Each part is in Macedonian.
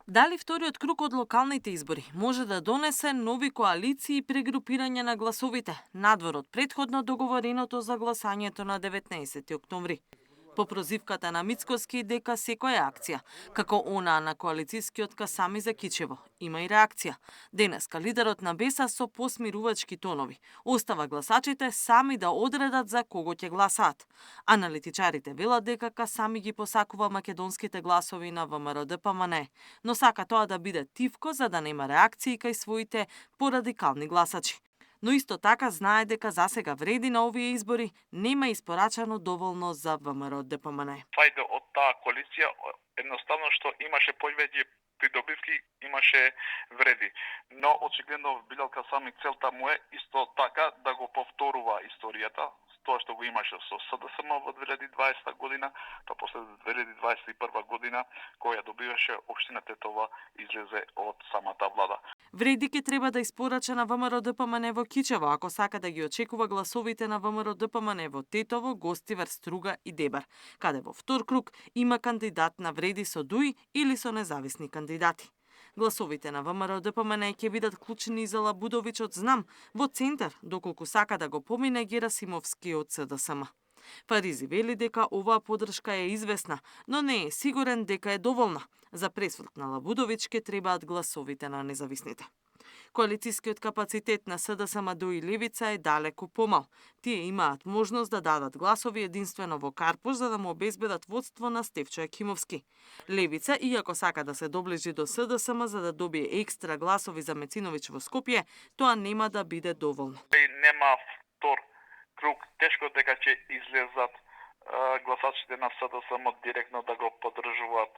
Дали вториот круг од локалните избори може да донесе нови коалиции и прегрупирање на гласовите, надвор од претходно договореното за гласањето на 19 октомври? По прозивката на Мицкоски дека секоја акција, како онаа на коалицискиот Касами за Кичево, има и реакција. Денеска лидерот на Беса со посмирувачки тонови остава гласачите сами да одредат за кого ќе гласаат. Аналитичарите велат дека Касами ги посакува македонските гласови на ВМРО-ДПМНЕ, но сака тоа да биде тивко за да нема реакции кај своите порадикални гласачи. Но исто така знае дека засега вреди на овие избори нема испорачано доволно за ВМРО-ДПМНЕ. Фајде од таа коалиција едноставно што имаше повеќе придобивки, имаше вреди. Но очигледно Билал Касами целта му е исто така да го повторува историјата, тоа што го имаше со СДСМ во 2020 година, па после 2021 година, која добиваше општина Тетово, излезе од самата влада. Вреди ке треба да испорача на ВМРО-ДПМНЕ во Кичево, ако сака да ги очекува гласовите на ВМРО-ДПМНЕ во Тетово, Гостивар, Струга и Дебар, каде во втор круг има кандидат на вреди со ДУИ или со независни кандидати. Гласовите на ВМРО-ДПМНЕ ќе бидат клучни за Лабудовиќ од Знам во центар, доколку сака да го помине Герасимовски од СДСМ. Паризи вели дека оваа поддршка е известна, но не е сигурен дека е доволна. За пресврт на Лабудовиќ ке требаат гласовите на независните. Коалицискиот капацитет на СДСМ и Левица е далеку помал. Тие имаат можност да дадат гласови единствено во Карпуш за да му обезбедат водство на Стефчо Екимовски. Левица, иако сака да се доближи до СДСМ за да добие екстра гласови за Мециновиќ во Скопје, тоа нема да биде доволно. Нема втор круг, тешко дека ќе излезат гласачите на СДСМ директно да го поддржуваат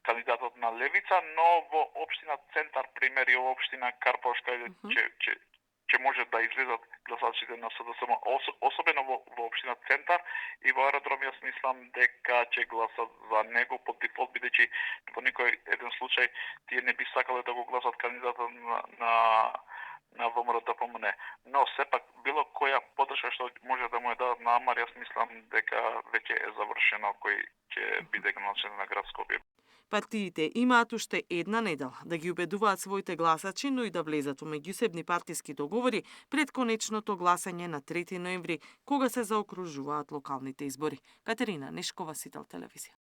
кандидатот на Левица, но во општина Центар, пример и во општина Карпош, каде ќе може да излезат гласачите на СДСМ, особено во општина Центар и во Аеродром, јас мислам дека ќе гласат за него по дефолт, бидејќи во никој еден случај тие не би сакале да го гласат кандидатот на ВМРО-ДПМНЕ. Но сепак било која поддршка што може да му е дадат на Амар, јас мислам дека веќе е завршено кој ќе биде граначен на град Скопје. Партиите имаат уште една недела да ги убедуваат своите гласачи, но и да влезат во меѓусебни партиски договори пред конечното гласање на 3 ноември, кога се заокружуваат локалните избори. Катерина Нешкова, Сител телевизија.